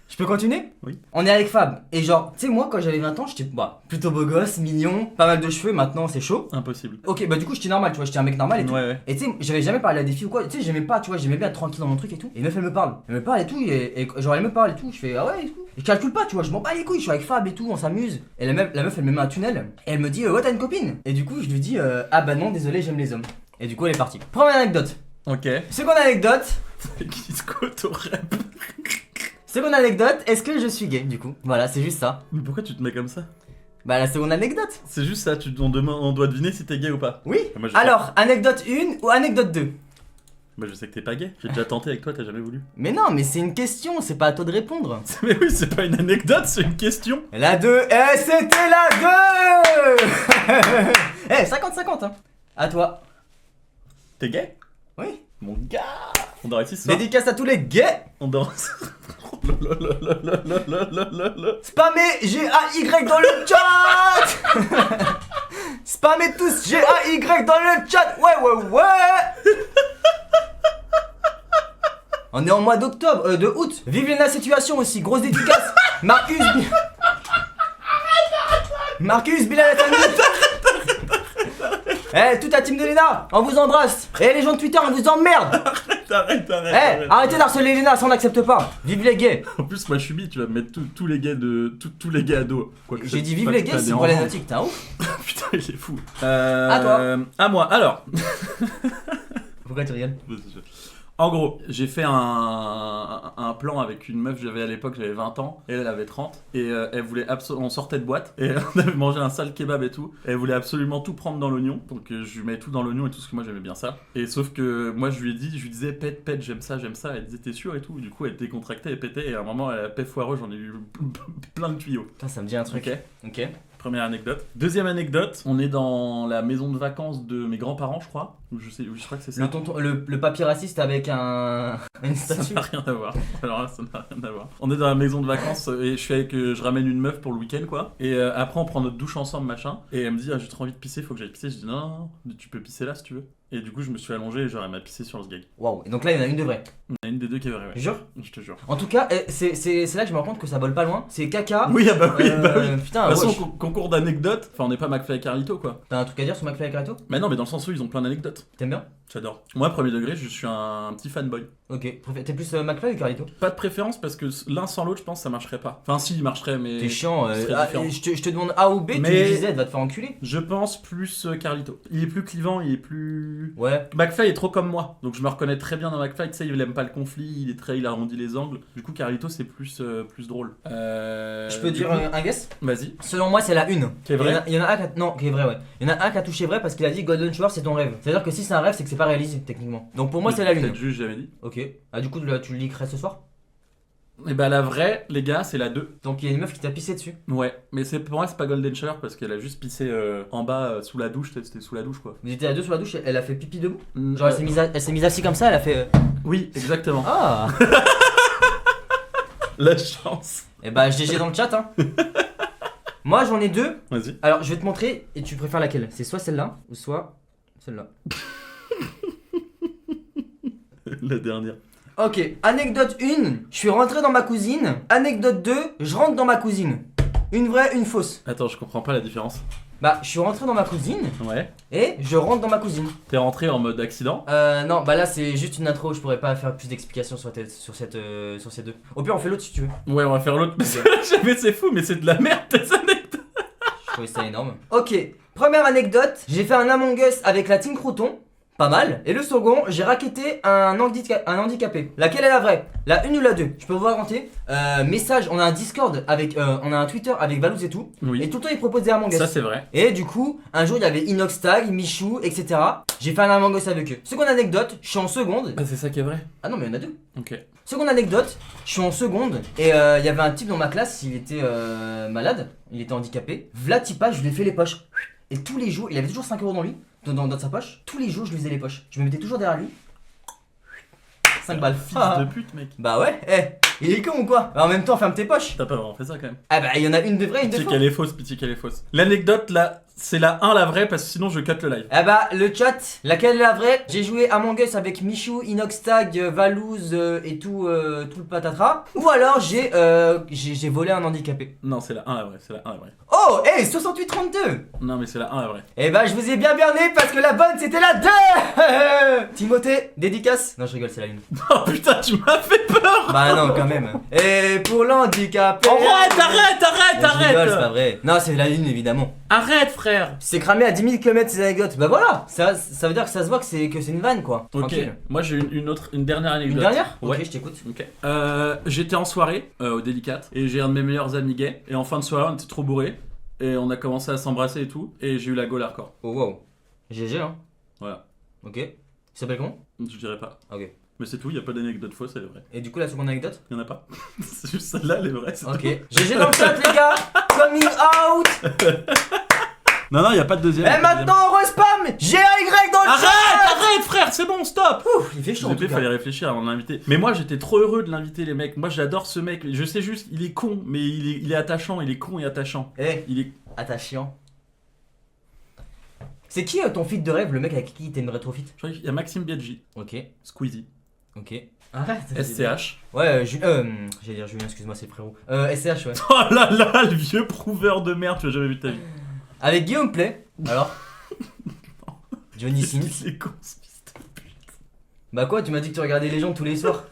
Je peux continuer? Oui. On est avec Fab et genre, tu sais moi quand j'avais 20 ans, j'étais plutôt beau gosse, mignon, pas mal de cheveux, maintenant c'est chaud. Impossible. Ok, bah du coup j'étais normal, tu vois, j'étais un mec normal et tout. Ouais. Et tu sais, j'avais jamais parlé à des filles ou quoi, tu sais, j'aimais pas, tu vois, j'aimais bien être tranquille dans mon truc et tout. Et meuf, elle me parle. Elle me parle et tout, et genre, elle me parle et tout. Je fais, ah ouais, et tout. Et je calcule pas, tu vois, je m'en bats les couilles, je suis avec Fab et tout, on s'amuse. Et la meuf, elle me met un tunnel. Et elle me dit, ouais, t'as une copine? Et du coup, je lui dis, ah bah non, désolé, j'aime les hommes. Et du coup, elle est partie. Première anecdote. Ok. Seconde anecdote. Disco, ton rap. Seconde anecdote, est-ce que je suis gay du coup? Voilà, c'est juste ça. Mais pourquoi tu te mets comme ça? Bah, la seconde anecdote. C'est juste ça, on doit deviner si t'es gay ou pas. Oui. Moi, je Alors, anecdote 1 ou anecdote 2? Bah, je sais que t'es pas gay. J'ai déjà tenté avec toi, t'as jamais voulu. Mais non, mais c'est une question, c'est pas à toi de répondre. Mais oui, c'est pas une anecdote, c'est une question. La 2, c'était la 2. Eh, 50-50 hein. À toi. T'es gay? Oui. Mon gars. On dort ici ce soir. Dédicace à tous les gays. On dort. Spammez G-A-Y dans le chat. Spammez tous G-A-Y dans le chat. Ouais. On est en mois d'octobre, de août. Vive la situation aussi, grosse dédicace. Marcus Bilal Eh, toute la team de Lena, on vous embrasse. Et les gens de Twitter, on vous emmerde. Arrête. Arrêtez d'harceler Lena, ça on n'accepte pas. Vive les gays. En plus, moi je suis bi, tu vas me mettre tous les gays tous les gays ados. Quoique J'ai dit c'est vive pas les que gays, t'as c'est des problématique, t'es un ouf. enfants. Putain, il est fou. À toi. À moi. Alors. Pourquoi tu rigoles? En gros, j'ai fait un plan avec une meuf, j'avais à l'époque, j'avais 20 ans, et elle avait 30, et elle voulait absolument, on sortait de boîte, et on avait mangé un sale kebab et tout, et elle voulait absolument tout prendre dans l'oignon, donc je lui mets tout dans l'oignon et tout, parce que moi j'aimais bien ça, et sauf que moi je lui disais pète, j'aime ça, elle disait t'es sûr et tout, du coup elle décontractait et pétait, et à un moment elle a paix foireux, j'en ai eu plein de tuyaux. Putain, ça me dit un truc. Ok. Première anecdote. Deuxième anecdote, on est dans la maison de vacances de mes grands-parents, je crois. Je crois que c'est ça. Le papier raciste avec une Ça statue. n'a rien à voir. Alors là, ça n'a rien à voir. On est dans la maison de vacances et je ramène une meuf pour le week-end, quoi. Et après, on prend notre douche ensemble, machin. Et elle me dit, j'ai trop envie de pisser, faut que j'aille pisser. Je dis, non, tu peux pisser là si tu veux. Et du coup, je me suis allongé et genre, elle m'a pissé sur le sgag. Waouh, et donc là il y en a une de vraie. Il y en a une des deux qui est vraie, ouais. Jure? Je te jure. En tout cas, c'est là que je me rends compte que ça vole pas loin. C'est caca. Oui, bah oui. Putain, De toute façon, wesh. concours d'anecdotes. Enfin, on n'est pas McFly et Carlito, quoi. T'as un truc à dire sur McFly et Carlito? Mais non, mais dans le sens où ils ont plein d'anecdotes. T'aimes bien? J'adore. Moi, premier degré, je suis un petit fanboy. Ok. T'es plus McFly ou Carlito? Pas de préférence parce que l'un sans l'autre, je pense, ça marcherait pas. Enfin, si, il marcherait, mais. T'es chiant. ce serait différent. Je te demande A ou B, tu me Mais- disais, elle va te faire enculer. Je pense plus Carlito. Il est plus clivant, il est plus. Ouais. McFly est trop comme moi, donc je me reconnais très bien dans McFly. Tu sais, il aime pas le conflit, il arrondit les angles. Du coup, Carlito, c'est plus drôle. Je peux du dire coup- un guess? Vas-y. Selon moi, c'est la une. Qui est vrai? Il y en a un qui a... Non, qui est vrai, ouais. Il y en a un qui a touché vrai parce qu'il a dit Golden Shower, c'est ton rêve. C'est-à-dire que si c'est un rêve, c'est que c'est pas réalisé, techniquement. Donc pour moi, c'est la lune. Peut-être juste, j'avais dit. Ok. Ah, du coup, tu le leakerais ce soir? Et bah, la vraie, les gars, c'est la 2. Donc il y a une meuf qui t'a pissé dessus. Ouais, mais pour moi, c'est pas Golden Shower parce qu'elle a juste pissé en bas sous la douche. C'était sous la douche, quoi. Vous étiez à deux sur la douche, elle a fait pipi debout? Mm, Genre elle s'est mise assise comme ça, elle a fait. Oui, exactement. Ah. La chance. Et bah GG dans le chat, hein. Moi j'en ai deux. Vas-y. Alors je vais te montrer et tu préfères laquelle? C'est soit celle-là ou soit celle-là. La dernière. Ok, anecdote 1, je suis rentré dans ma cousine. Anecdote 2, je rentre dans ma cousine. Une vraie, une fausse. Attends, je comprends pas la différence. Bah, je suis rentré dans ma cousine Ouais. et je rentre dans ma cousine. T'es rentré en mode accident. Non, bah là c'est juste une intro, je pourrais pas faire plus d'explications sur ces deux. Au pire, on fait l'autre si tu veux. Ouais, on va faire l'autre. Mais c'est fou, mais c'est de la merde tes anecdotes. Je trouvais ça énorme. Ok, première anecdote, j'ai fait un Among Us avec la team Crouton. Pas mal. Et le second, j'ai racketté un handicapé. Laquelle est la vraie? La 1 ou la 2? Je peux vous raconter. Message, on a un Discord avec. On a un Twitter avec Valouz et tout. Oui. Et tout le temps, ils proposent des Among Us. Ça, c'est vrai. Et du coup, un jour, il y avait Inoxtag, Michou, etc. J'ai fait un Among Us avec eux. Seconde anecdote, je suis en seconde. Ah, c'est ça qui est vrai. Ah non, mais il y en a deux. Ok. Seconde anecdote, je suis en seconde et il y avait un type dans ma classe, il était malade, il était handicapé. Vlatipa, je lui ai fait les poches. Et tous les jours, il avait toujours 5 euros dans lui, dans sa poche. Tous les jours, je lui faisais les poches. Je me mettais toujours derrière lui. 5 balles. Fils de pute, mec. Bah ouais, il est con ou quoi? Bah en même temps, ferme tes poches. T'as pas vraiment fait ça quand même. Ah bah il y en a une de vraie, une de Pitié fausse. qu'elle est fausse, pitié qu'elle est fausse. L'anecdote là, c'est la 1 la vraie parce que sinon je cut le live. Ah bah le chat, laquelle est la vraie? J'ai joué Among Us avec Michou, Inoxtag, Valouz et tout le patatras. Ou alors j'ai volé un handicapé. Non, c'est la 1 la vraie, c'est la 1 la vraie. Oh, 68-32. Non, mais c'est la 1 la vraie. Eh bah je vous ai bien berné parce que la bonne c'était la 2. Timothée, dédicace. Non je rigole, c'est la 1. Oh putain, tu m'as fait peur. Bah non quand même. Et pour l'handicapé. Arrête. Je rigole, c'est pas vrai. Non c'est la 1 évidemment. Arrête, frère. C'est cramé à 10 000 km ces anecdotes. Bah voilà, ça veut dire que ça se voit que c'est une vanne quoi. Ok, Tranquille. moi j'ai une dernière anecdote. Une dernière? Ouais. Ok, je t'écoute. Ok. J'étais en soirée au Délicate et j'ai un de mes meilleurs amis gays. Et en fin de soirée, on était trop bourrés. Et on a commencé à s'embrasser et tout. Et j'ai eu la gaule hardcore. Oh wow. GG hein. Voilà. Ok. Il s'appelle comment? Je dirais pas. Ok. Mais c'est tout, y a pas d'anecdote fausse, elle est vraie. Et du coup la seconde anecdote? Y en a pas. C'est juste celle-là, elle est vraie. c'est Ok. tout. GG dans le chat les gars. Coming out. Non, y a pas de deuxième. Et maintenant on respam GAY dans le chat. Arrête, frère, c'est bon, stop. Ouf, il fait chaud. en tout Il cas. fallait réfléchir avant de l'inviter. Mais moi j'étais trop heureux de l'inviter les mecs. Moi j'adore ce mec. Je sais juste, il est con, mais il est attachant. Il est con et attachant. Eh, Il est. attachant. C'est qui ton feat de rêve, le mec avec qui t'aimerais trop fit? Je crois qu'il y a Maxime Biaggi, Ok, Squeezie, ok. Arrête. SCH. Ouais, j'allais dire Julien, excuse-moi, c'est le frérot. SCH, ouais. Oh là là, le vieux prouveur de merde, tu l'as jamais vu de ta vie. Avec Guillaume Play. Alors Johnny Sins. C'est con ce fils de pute. Bah quoi, tu m'as dit que tu regardais Légende tous les soirs.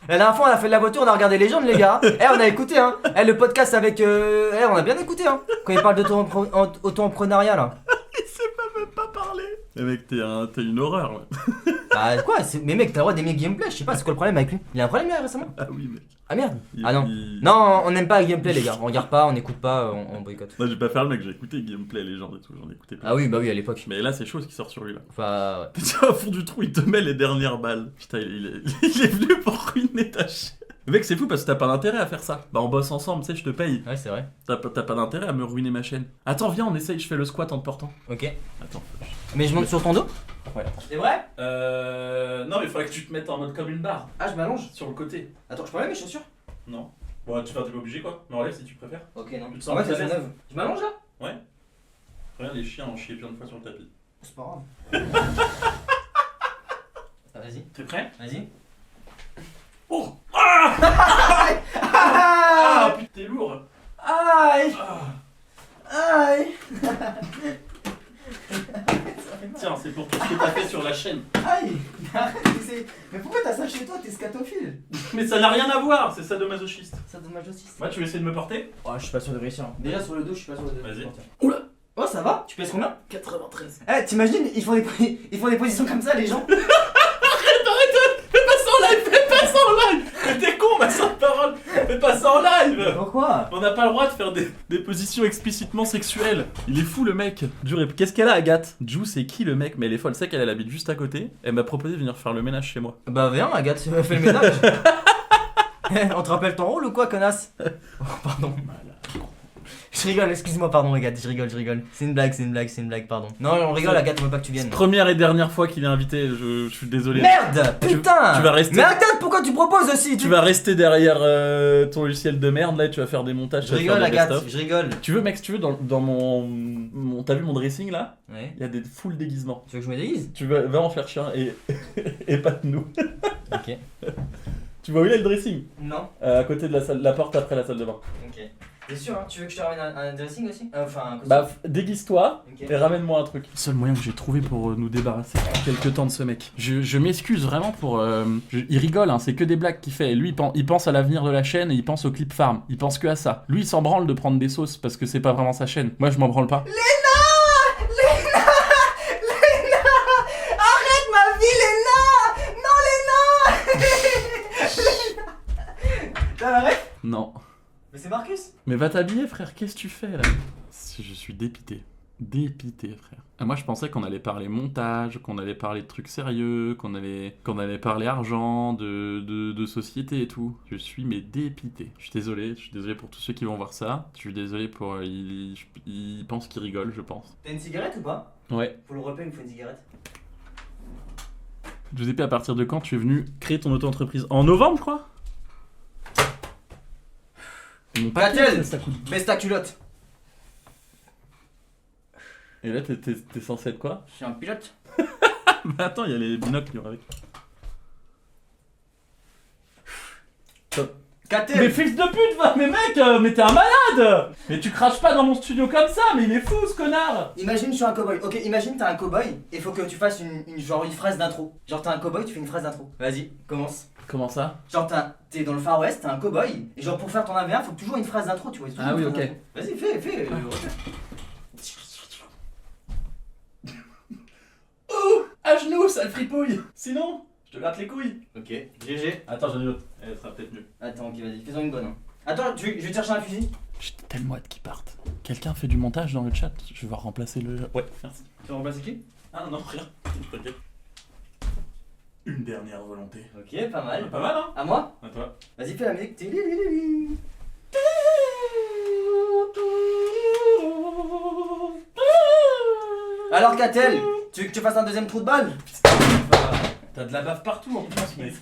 La dernière fois on a fait de la voiture, on a regardé Légende les gars. On a écouté hein. Le podcast avec on a bien écouté hein. Quand il parle d'auto-entrepreneuriat là. Il sait pas même pas parler. Mais mec, t'es une horreur. Ouais. Bah quoi, mais mec, t'as le droit d'aimer Gameplay, je sais pas, c'est quoi le problème avec lui? Il a un problème là récemment? Ah oui mec. Ah merde. Il- Ah non. il- Non, on n'aime pas Gameplay les gars, on regarde pas, on écoute pas, on boycotte. Moi j'ai pas fait le mec, j'ai écouté Gameplay Légende et tout, j'en ai écouté plein. Ah oui, bah oui, à l'époque. Mais là c'est chaud ce qui sort sur lui là. Enfin, ouais. T'es au fond du trou, il te met les dernières balles. Putain, il est venu pour ruiner ta chaîne. Le mec c'est fou parce que t'as pas d'intérêt à faire ça. Bah on bosse ensemble, tu sais, je te paye. Ouais, c'est vrai. T'as pas d'intérêt à me ruiner ma chaîne. Attends, viens, on essaye, je fais le squat en te portant. Ok. Attends. Mais je monte sur ton dos? Ouais. C'est vrai? Non mais il faudrait que tu te mettes en mode comme une barre. Ah, je m'allonge. Sur le côté. Attends, je peux enlever mes chaussures? Non. Bon, t'es pas obligé quoi. Mais enlève si tu préfères. Ok, non. Tu te sens Ouais, plus à c'est l'aise neuve. Je m'allonge là? Ouais. Regarde, les chiens ont chié plein de fois sur le tapis. C'est pas grave. Ah, vas-y, T'es prêt? vas-y. Oh Ah Aïe! putain, t'es lourd. Aïe! Ah. Aïe! Tiens, c'est pour tout ce que t'as fait sur la chaîne. Aïe! Mais pourquoi t'as ça chez toi? T'es scatophile! Mais ça n'a rien à voir, c'est sadomasochiste. Ça dommage aussi. Ouais, tu veux essayer de me porter? Oh, je suis pas sûr de réussir. Déjà sur le dos, je suis pas sûr de Vas-y. réussir. Oula. Oh, ça va? Tu pèses combien? 93. Eh, t'imagines, ils font des positions comme ça, les gens? Fais pas ça en live, fais pas ça en live. Mais t'es con, ma sainte parole. Fais pas ça en live. Pourquoi? On n'a pas le droit de faire des positions explicitement sexuelles. Il est fou le mec. Dur. Qu'est-ce qu'elle a, Agathe? Ju, c'est qui le mec? Mais elle est folle, c'est qu'elle habite juste à côté. Elle m'a proposé de venir faire le ménage chez moi. Bah, viens, Agathe, fais le ménage. On te rappelle ton rôle ou quoi, connasse? Oh, pardon. Je rigole, excuse-moi, pardon, Agathe, je rigole. C'est une blague, pardon. Non, on rigole, Agathe, on veut pas que tu viennes. Première et dernière fois qu'il est invité, je suis désolé. Merde! Putain! tu vas rester- Mais Agathe, pourquoi tu proposes aussi? Tu vas rester derrière ton logiciel de merde là et tu vas faire des montages. Je tu vas faire rigole, des Agathe, best-of. je rigole. Tu veux, mec, si tu veux, dans mon. T'as vu mon dressing là? Ouais. Il y a des full déguisements. Tu veux que je me déguise? Tu vas en faire chien et. et pas de nous. Ok. Tu vois où il est le dressing? Non? À côté de la porte après la salle de bain. Ok. T'es sûr, hein? Tu veux que je te ramène un dressing aussi? Enfin, un costume? Bah, déguise-toi Ok. et ramène-moi un truc. Le seul moyen que j'ai trouvé pour nous débarrasser quelques temps de ce mec. Je m'excuse vraiment pour. Il rigole, hein, c'est que des blagues qu'il fait. Lui, il pense à l'avenir de la chaîne et il pense au clip farm. Il pense que à ça. Lui, il s'en branle de prendre des sauces parce que c'est pas vraiment sa chaîne. Moi, je m'en branle pas. Léna! Arrête ma vie, Léna! Non, Léna! T'as la ref? Non. Mais c'est Marcus! Mais va t'habiller, frère, qu'est-ce que tu fais là? Je suis dépité. Dépité, frère. Et moi, je pensais qu'on allait parler montage, qu'on allait parler de trucs sérieux, qu'on allait parler argent, de société et tout. Je suis mais dépité. Je suis désolé pour tous ceux qui vont voir ça. Je suis désolé pour. Il pense qu'il rigole, je pense. T'as une cigarette ou pas? Ouais. Faut le repère, il me faut une cigarette. Giuseppe, à partir de quand tu es venu créer ton auto-entreprise? En novembre, je crois? Mon paquet, Gatel, ça coûte. baisse ta culotte. Et là, t'es censé être quoi? Je suis un pilote. Bah attends, il y a les binocles qui vont avec. Gatel! Mais fils de pute, va! Mais mec, mais t'es un malade! Mais tu craches pas dans mon studio comme ça, mais il est fou ce connard! Imagine je suis un cowboy. Ok, imagine t'as un cowboy et faut que tu fasses une phrase d'intro. Genre t'as un cowboy, tu fais une phrase d'intro. Vas-y, commence. Comment ça? Genre t'es dans le Far West, t'es un cowboy et genre pour faire ton AV1 faut toujours une phrase d'intro, tu vois. Ah oui, ok. Vas-y, fais. Oh! À genoux, sale fripouille! Sinon, je te gratte les couilles! Ok, GG. Attends, j'en ai une autre. Elle sera peut-être mieux. Attends, ok, vas-y, fais-en une bonne. Hein. Attends, je vais te chercher un fusil. J'ai tellement hâte qu'ils partent. Quelqu'un fait du montage dans le chat? Je vais voir remplacer le. Ouais, merci. Tu vas remplacer qui? Ah non, rien. T'inquiète. Une dernière volonté. Ok, pas mal. Pas mal, hein? À moi? À toi. Vas-y, fais la musique. Alors, Gatel, Tu veux que tu fasses un deuxième trou de balle? T'as de la bave partout en plus, mais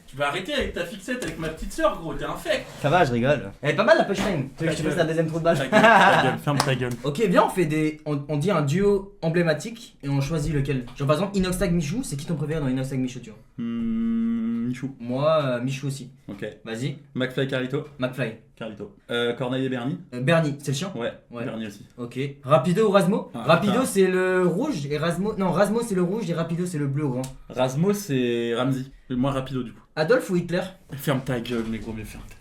tu vas arrêter avec ta fixette avec ma petite soeur, gros, t'es infect. Ça va, je rigole. Elle est pas mal la punchline. Tu veux que je te fasse un deuxième trou de balle? Ta gueule, ferme ta gueule. Ok, viens, on fait des. On dit un duo emblématique et on choisit lequel. Genre par exemple, Inox Tag Michou, c'est qui ton préféré dans Inox Tag Michou, tu vois? Michou. Moi, Michou aussi. Ok. Vas-y, McFly Carlito. McFly. Carlito. Corneille et Bernie. Bernie, c'est le chien? Ouais, Ouais. Bernie aussi. Ok. Rapido ou Rasmo? Ah, Rapido putain. c'est le rouge et Rasmo. Non, Rasmo c'est le rouge et Rapido c'est le bleu au grand. Rasmo, c'est Ramsey. Et moi, Rapido du coup. Adolphe ou Hitler? Ferme ta gueule, mais gros, mais ferme ta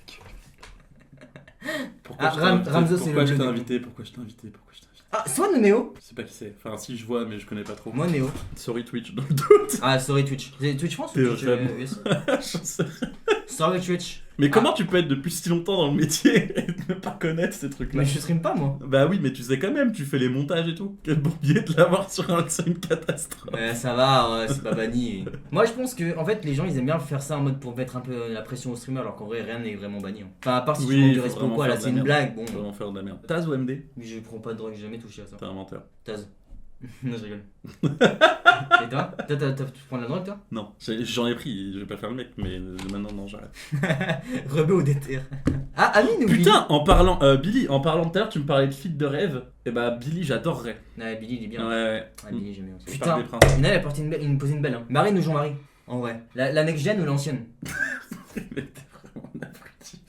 gueule. Pourquoi Ah, je t'ai invité Ramzo, c'est Pourquoi le je t'ai bleu. invité Pourquoi je t'ai invité Pourquoi je t'ai invité Ah, soit Néo? Je sais pas qui c'est. Enfin, si je vois, mais je connais pas trop. Moi Néo. Sorry Twitch dans le doute. Ah, sorry Twitch. C'est Twitch France ou T'es Twitch vraiment- US? J'en sais rien. Sorry Twitch. Mais comment tu peux être depuis si longtemps dans le métier et ne pas connaître ces trucs-là? Mais je stream pas moi. Bah oui, mais tu sais quand même, tu fais les montages et tout. Quel bon billet de l'avoir sur un, c'est une catastrophe. Ouais, ça va, ouais, c'est pas banni. Moi je pense que en fait les gens ils aiment bien faire ça en mode pour mettre un peu la pression au streamer alors qu'en vrai rien n'est vraiment banni. Hein. Enfin à part si Oui, tu manques de faut respect ou vraiment quoi, faire là de c'est la une merde. blague, bon. Faut vraiment faire de la merde. Taz ou MD? Mais je prends pas de drogue, j'ai jamais touché à ça. T'es un menteur. Taz. Non je rigole. Et toi? Tu prends de la drogue toi? Non, j'en ai pris, je vais pas faire le mec, mais maintenant non, j'arrête. Rebeu ou déter? Ah Amine ou Billy? Putain, Billy, en parlant de tout à l'heure, tu me parlais de feat de rêve. Et bah Billy, j'adorerais. Ouais, Billy il est bien. Ouais, ouais. Ah, Billy j'aime bien aussi. Je parle Putain, des princes. une elle a porté une posé une belle hein. Marine ou Jean-Marie? En vrai. La next gen ou l'ancienne? Mais t'es vraiment un abruti.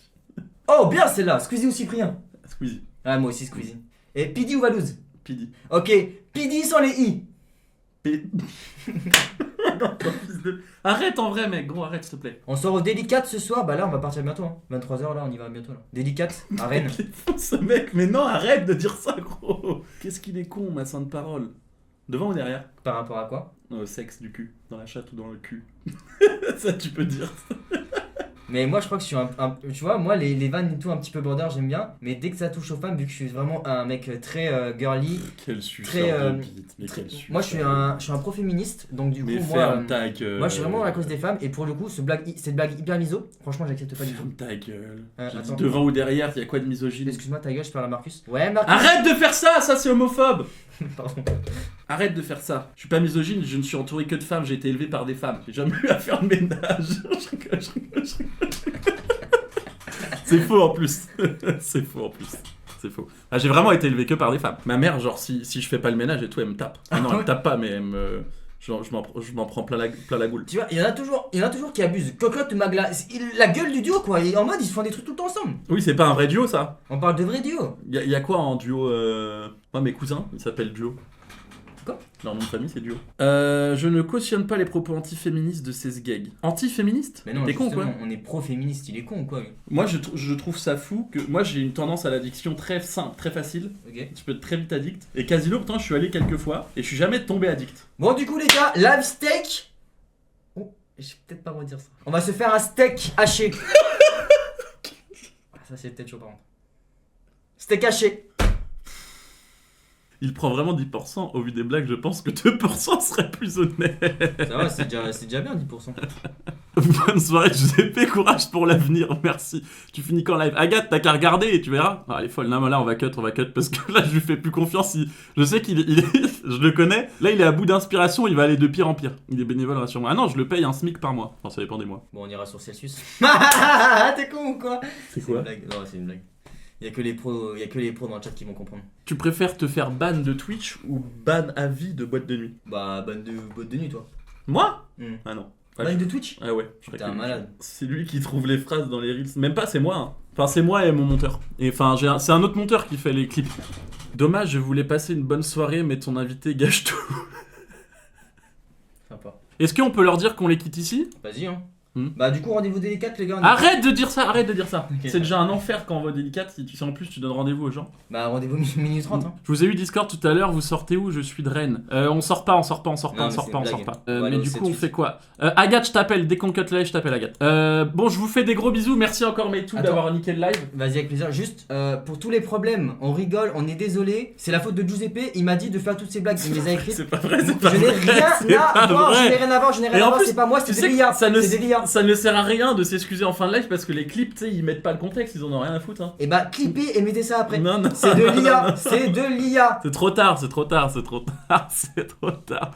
Oh bien celle-là, Squeezie ou Cyprien? Squeezie, Ah moi aussi Squeezie. Et Pidi ou Valouz? Pidi. Ok, Pidi sans les i. Arrête en vrai, mec, gros, arrête s'il te plaît. On sort au Délicate ce soir, bah là on va partir bientôt hein. 23h là on y va bientôt là. Délicate à Rennes. Il est fou, ce mec, mais non, arrête de dire ça, gros. Qu'est-ce qu'il est con, ma sainte parole. Devant ou derrière? Par rapport à quoi? Au sexe du cul, dans la chatte ou dans le cul. Ça, tu peux dire. Mais moi je crois que je suis tu vois, moi les vannes et tout un petit peu border j'aime bien. Mais dès que ça touche aux femmes, vu que je suis vraiment un mec très girly. Quel suceur Très, de bite, mais quel suceur. Moi je suis un pro-féministe, donc du coup Mais moi, ferme ta gueule. moi je suis vraiment à la cause des femmes. Et pour le coup cette blague hyper miso, franchement j'accepte pas du tout. Ferme ta gueule. J'ai dit Attends. devant ou derrière, y'a quoi de misogyne? Excuse-moi ta gueule, je parle à Marcus. Ouais Marcus. Arrête de faire ça, ça c'est homophobe. Pardon. Arrête de faire ça. Je suis pas misogyne, je ne suis entouré que de femmes, j'ai été élevé par des femmes. J'ai jamais eu à faire le ménage. Je rigole, je rigole, je rigole. C'est faux en plus. C'est faux en plus. C'est faux. Ah, j'ai vraiment été élevé que par des femmes. Ma mère, genre, si je fais pas le ménage et tout, elle me tape. Ah non, elle me tape pas, mais elle me. Je m'en prends plein la goule. Tu vois, il y en a toujours qui abusent. Cocotte ou Magla, la gueule du duo quoi. En mode ils se font des trucs tout le temps ensemble. Oui, c'est pas un vrai duo ça. On parle de vrai duo. Y a quoi en duo Moi, mes cousins, ils s'appellent Duo. Quoi? Leur nom de famille, c'est Duo. Je ne cautionne pas les propos antiféministes de ces gags. Antiféministes? Mais non, T'es con quoi? justement, on est pro-féministe, il est con ou quoi lui. Moi, je trouve ça fou que. Moi, j'ai une tendance à l'addiction très simple, très facile. Ok. Tu peux être très vite addict. Et Casino, pourtant, je suis allé quelques fois et je suis jamais tombé addict. Bon du coup les gars, live steak. Oh, je vais peut-être pas redire ça. On va se faire un steak haché. Ah, ça c'est peut-être chaud par contre. Steak haché. Il prend vraiment 10%. Au vu des blagues, je pense que 2% serait plus honnête. Ça va, c'est déjà bien 10%. Bonne soirée, Giuseppe, courage pour l'avenir, merci. Tu finis quand live? Agathe, t'as qu'à regarder et tu verras. Ah, elle est folle. Non, mais là, on va cut parce que là, je lui fais plus confiance. Je sais qu'il est. Je le connais. Là, il est à bout d'inspiration, il va aller de pire en pire. Il est bénévole, rassure-moi. Ah non, je le paye un SMIC par mois. Enfin, ça dépend des mois. Bon on ira sur Celsius. T'es con ou quoi? C'est quoi? une blague. Non c'est une blague. Il y a que les pros dans le chat qui vont comprendre. Tu préfères te faire ban de Twitch ou ban à vie de boîte de nuit? Bah bonne de boîte de nuit toi. Moi? Hmm. Ah non. Ah, Ban je- de Twitch? Ah ouais, je T'es un malade. C'est lui qui trouve les phrases dans les reels. Même pas, c'est moi. Hein. Enfin, c'est moi et mon monteur. Et enfin, c'est un autre monteur qui fait les clips. Dommage, je voulais passer une bonne soirée, mais ton invité gâche tout. Sympa. Est-ce qu'on peut leur dire qu'on les quitte ici? Vas-y hein. Hmm. Bah du coup rendez-vous délicat les gars. on est- Arrête de dire ça, arrête de dire ça. Ok. C'est déjà un enfer quand on voit délicate. Si en plus tu donnes rendez-vous aux gens. Bah rendez-vous minute 30 hein. Je vous ai eu Discord tout à l'heure, vous sortez où? Je suis de Rennes. On sort pas. Non, mais c'est une blague. On va Mais aller du au coup, on 7-8. fait quoi? Agathe, je t'appelle. Dès qu'on cut live, je t'appelle Agathe. Bon, je vous fais des gros bisous. Merci encore, Maytou, Attends. d'avoir niqué le live. Vas-y avec plaisir. Juste pour tous les problèmes, on rigole, on est désolé. C'est la faute de Giuseppe. Il m'a dit de faire toutes ces blagues. Il me les a écrites. C'est pas vrai, Je c'est pas n'ai vrai. rien C'est à pas voir. Je vrai. n'ai rien à voir. Je n'ai Et rien en à voir. plus, C'est pas moi. tu C'est sais Delia. que ça ne- C'est Delia. l'IA. Ça ne sert à rien de s'excuser en fin de live parce que les clips, tu sais, ils mettent pas le contexte, ils en ont rien à foutre. Hein. Et bah, clippez et mettez ça après. Non, non, C'est de non, non, l'IA, non. c'est de l'IA. C'est trop tard, c'est trop tard, c'est trop tard, c'est trop tard.